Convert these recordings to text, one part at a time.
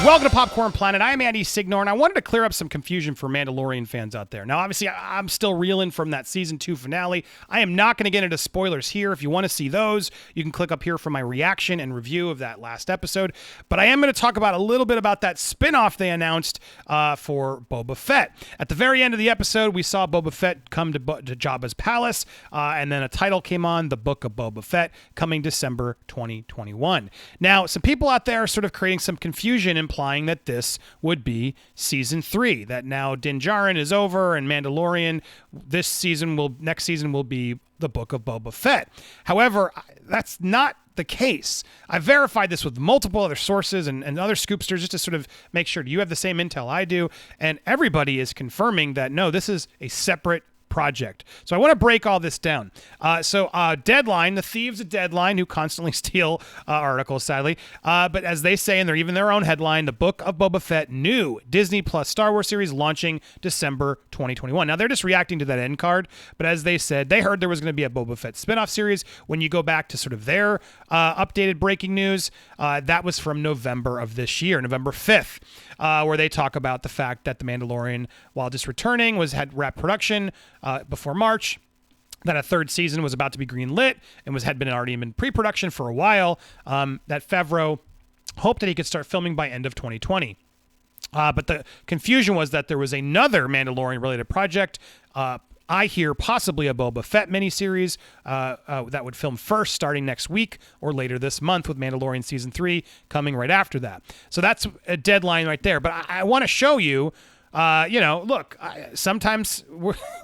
Welcome to Popcorn Planet. I'm Andy Signor, and I wanted to clear up some confusion for Mandalorian fans out there. Now, obviously, I'm still reeling from that Season 2 finale. I am not going to get into spoilers here. If you want to see those, you can click up here for my reaction and review of that last episode. But I am going to talk about a little bit about that spin-off they announced for Boba Fett. At the very end of the episode, we saw Boba Fett come to Jabba's palace, and then a title came on, The Book of Boba Fett, coming December 2021. Now, some people out there are sort of creating some confusion, implying that this would be Season 3, that now Din Djarin is over and Mandalorian next season will be The Book of Boba Fett. However, that's not the case. I verified this with multiple other sources and other scoopsters just to sort of make sure, do you have the same intel I do? And everybody is confirming that, no, this is a separate project. So I want to break all this down. Deadline, the thieves at Deadline, who constantly steal articles, sadly. But as they say in their own headline, The Book of Boba Fett, new Disney Plus Star Wars series launching December 2021. Now, they're just reacting to that end card, but as they said, they heard there was going to be a Boba Fett spin-off series. When you go back to sort of their updated breaking news, that was from November of this year, November 5th, where they talk about the fact that The Mandalorian, while just returning, had wrapped production before March, that a third season was about to be greenlit and had been already in pre-production for a while, that Favreau hoped that he could start filming by end of 2020. But the confusion was that there was another Mandalorian-related project, I hear possibly a Boba Fett miniseries that would film first starting next week or later this month, with Mandalorian Season 3 coming right after that. So that's a deadline right there. But I want to show you, look, sometimes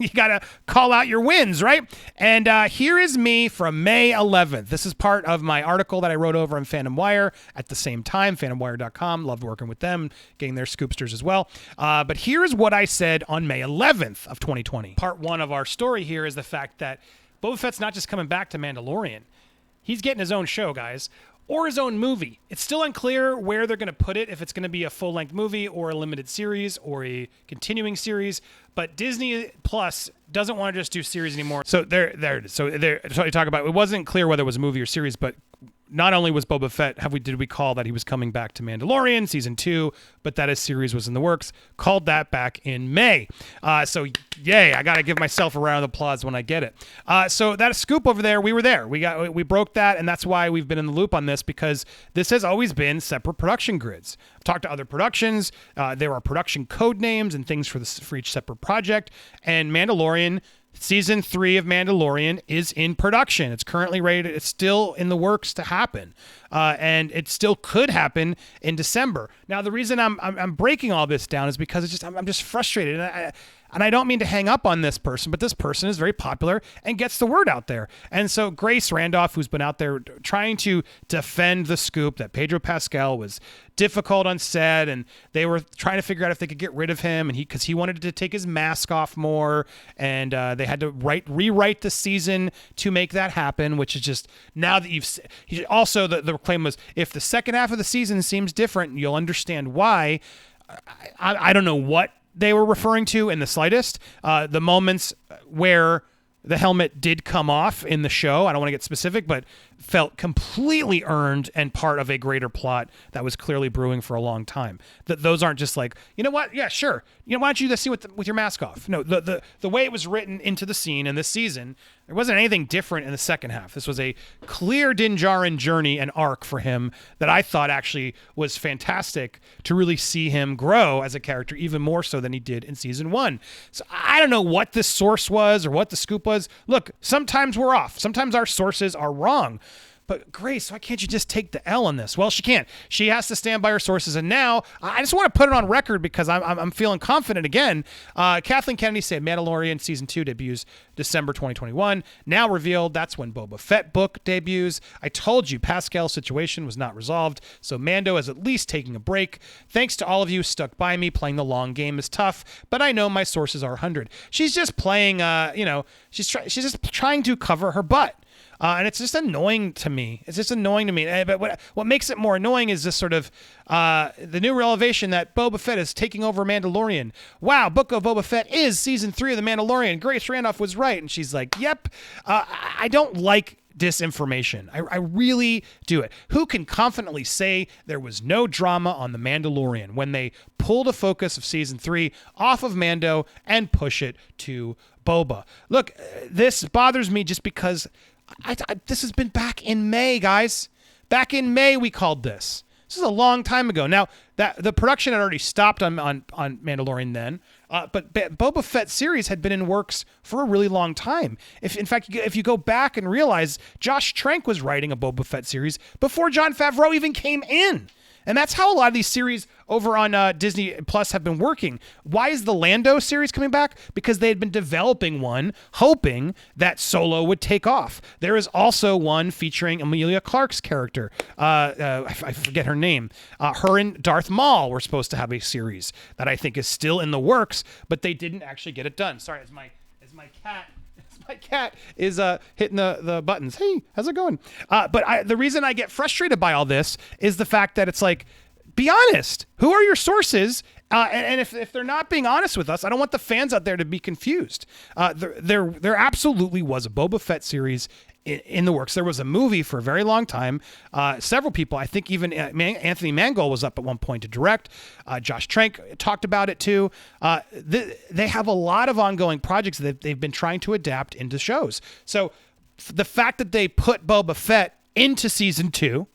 you got to call out your wins, right? And here is me from May 11th. This is part of my article that I wrote over on Phantom Wire at the same time, phantomwire.com. Loved working with them, getting their scoopsters as well. But here is what I said on May 11th of 2020. Part one of our story here is the fact that Boba Fett's not just coming back to Mandalorian. He's getting his own show, guys. Or his own movie. It's still unclear where they're going to put it, if it's going to be a full-length movie or a limited series or a continuing series. But Disney Plus doesn't want to just do series anymore. So there it is. So that's what you talk about. It wasn't clear whether it was a movie or series, but not only was Boba Fett, did we call that he was coming back to Mandalorian Season 2, but that a series was in the works. Called that back in May. So yay, I got to give myself a round of applause when I get it. So that scoop over there, we were there. We broke that, and that's why we've been in the loop on this, because this has always been separate production grids. I've talked to other productions. There are production code names and things for each separate project, and Mandalorian Season 3 of Mandalorian is in production. It's currently rated. It's still in the works to happen, and it still could happen in December. Now, the reason I'm breaking all this down is because I'm just frustrated, and I don't mean to hang up on this person, but this person is very popular and gets the word out there. And so Grace Randolph, who's been out there trying to defend the scoop that Pedro Pascal was difficult on set, and they were trying to figure out if they could get rid of him, and because he wanted to take his mask off more, and they had to rewrite the season to make that happen, which is just, now that also the claim was, if the second half of the season seems different, you'll understand why. I don't know what they were referring to in the slightest. The moments where the helmet did come off in the show, I don't want to get specific, but felt completely earned and part of a greater plot that was clearly brewing for a long time. That those aren't just like, you know what? Yeah, sure. You know, why don't you just see with your mask off? No, the way it was written into the scene in this season, there wasn't anything different in the second half. This was a clear Din Djarin journey and arc for him that I thought actually was fantastic to really see him grow as a character, even more so than he did in Season 1. So I don't know what the source was or what the scoop was. Look, sometimes we're off. Sometimes our sources are wrong. But Grace, why can't you just take the L on this? Well, she can't. She has to stand by her sources. And now I just want to put it on record because I'm feeling confident again. Kathleen Kennedy said Mandalorian Season 2 debuts December 2021. Now revealed that's when Boba Fett book debuts. I told you Pascal's situation was not resolved, so Mando is at least taking a break. Thanks to all of you who stuck by me. Playing the long game is tough, but I know my sources are 100. She's just playing, she's just trying to cover her butt. And it's just annoying to me. But what makes it more annoying is this sort of the new revelation that Boba Fett is taking over Mandalorian. Wow, Book of Boba Fett is Season 3 of The Mandalorian. Grace Randolph was right. And she's like, yep. I don't like disinformation. I really do it. Who can confidently say there was no drama on The Mandalorian when they pull the focus of season 3 off of Mando and push it to Boba? Look, this bothers me just because this has been back in May, guys. Back in May, we called this. This is a long time ago. Now, that the production had already stopped on Mandalorian then, but Boba Fett series had been in works for a really long time. If you go back and realize Josh Trank was writing a Boba Fett series before Jon Favreau even came in. And that's how a lot of these series over on Disney Plus have been working. Why is the Lando series coming back? Because they had been developing one, hoping that Solo would take off. There is also one featuring Emilia Clarke's character. I forget her name. Her and Darth Maul were supposed to have a series that I think is still in the works, but they didn't actually get it done. Sorry, as my cat. My cat is hitting the buttons. Hey, how's it going? But the reason I get frustrated by all this is the fact that it's like, be honest. Who are your sources? And if they're not being honest with us, I don't want the fans out there to be confused. There absolutely was a Boba Fett series in the works. There was a movie for a very long time. Several people, I think even Anthony Mangold was up at one point to direct. Josh Trank talked about it too. They have a lot of ongoing projects that they've been trying to adapt into shows. So the fact that they put Boba Fett into season 2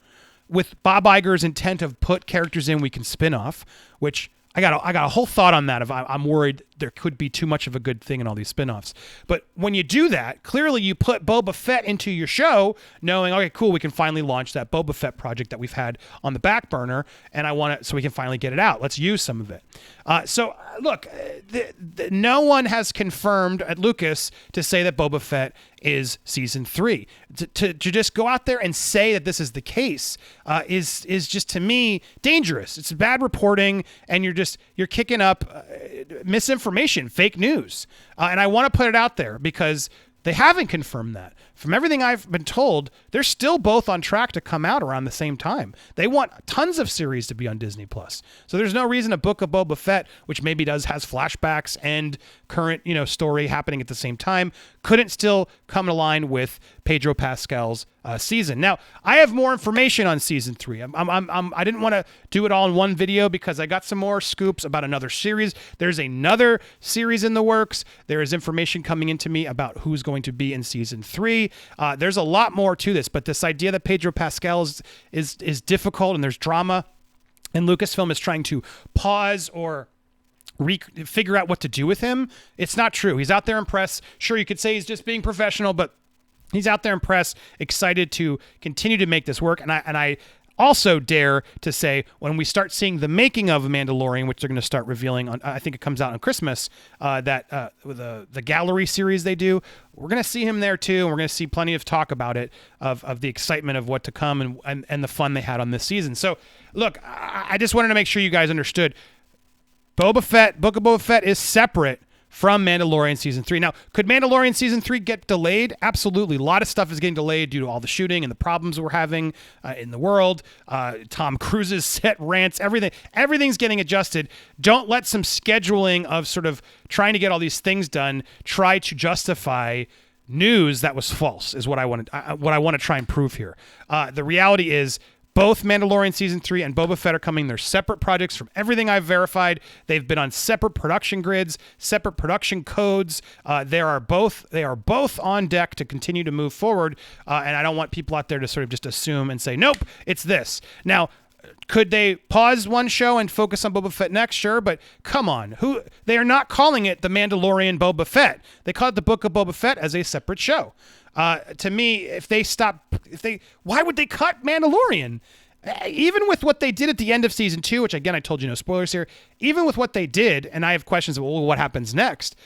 with Bob Iger's intent of put characters in we can spin off, which I got a whole thought on that. I'm worried there could be too much of a good thing in all these spinoffs. But when you do that, clearly you put Boba Fett into your show knowing, okay, cool, we can finally launch that Boba Fett project that we've had on the back burner, and I want it so we can finally get it out. Let's use some of it. Look, no one has confirmed at Lucas to say that Boba Fett is season 3. To just go out there and say that this is the case is just, to me, dangerous. It's bad reporting, and you're kicking up misinformation, fake news. And I want to put it out there because they haven't confirmed that. From everything I've been told, they're still both on track to come out around the same time. They want tons of series to be on Disney Plus. So there's no reason a Book of Boba Fett, which maybe has flashbacks and current, story happening at the same time, couldn't still come in line with Pedro Pascal's season. Now, I have more information on season 3. I didn't want to do it all in one video because I got some more scoops about another series. There's another series in the works. There is information coming into me about who's going to be in season 3. There's a lot more to this, but this idea that Pedro Pascal is difficult and there's drama, and Lucasfilm is trying to pause or figure out what to do with him, it's not true. He's out there in press. Sure, you could say he's just being professional, but he's out there in press, excited to continue to make this work. And I also dare to say, when we start seeing the making of Mandalorian, which they're going to start revealing on, I think it comes out on Christmas, that with the gallery series they do, we're going to see him there too, and we're going to see plenty of talk about it, of the excitement of what to come and the fun they had on this season. So, look, I just wanted to make sure you guys understood. Book of Boba Fett is separate from Mandalorian Season 3. Now, could Mandalorian Season 3 get delayed? Absolutely. A lot of stuff is getting delayed due to all the shooting and the problems we're having in the world. Tom Cruise's set rants, everything's getting adjusted. Don't let some scheduling of sort of trying to get all these things done try to justify news that was false, is what I want to try and prove here. The reality is, both Mandalorian Season 3 and Boba Fett are coming. They're separate projects from everything I've verified. They've been on separate production grids, separate production codes. They are both on deck to continue to move forward, and I don't want people out there to sort of just assume and say, nope, it's this. Now, could they pause one show and focus on Boba Fett next? Sure, but come on. They are not calling it The Mandalorian Boba Fett. They call it The Book of Boba Fett as a separate show. To me, why would they cut Mandalorian? Even with what they did at the end of season 2, which again, I told you no spoilers here, even with what they did, and I have questions of, well, what happens next?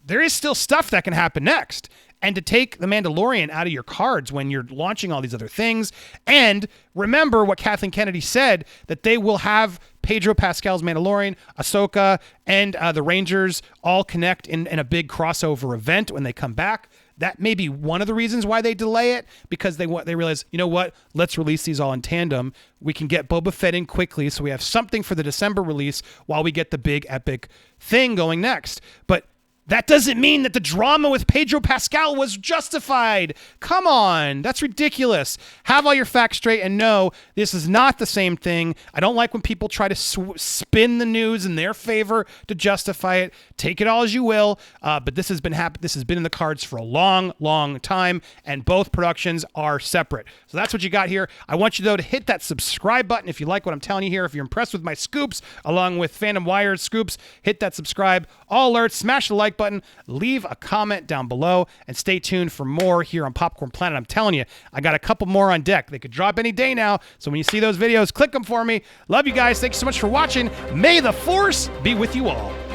There is still stuff that can happen next. And to take The Mandalorian out of your cards when you're launching all these other things, and remember what Kathleen Kennedy said, that they will have Pedro Pascal's Mandalorian, Ahsoka, and the Rangers all connect in a big crossover event when they come back. That may be one of the reasons why they delay it, because they realize, you know what, let's release these all in tandem. We can get Boba Fett in quickly, so we have something for the December release while we get the big epic thing going next. But That doesn't mean that the drama with Pedro Pascal was justified. Come on, that's ridiculous. Have all your facts straight and know this is not the same thing. I don't like when people try to spin the news in their favor to justify it. Take it all as you will, but this has been This has been in the cards for a long, long time, and both productions are separate. So that's what you got here. I want you, though, to hit that subscribe button if you like what I'm telling you here. If you're impressed with my scoops, along with Fandom Wire's scoops, hit that subscribe. All alerts, smash the like button, leave a comment down below, and stay tuned for more here on Popcorn Planet. I'm telling you, I got a couple more on deck. They could drop any day now, so when you see those videos, click them for me. Love you guys. Thanks so much for watching. May the Force be with you all.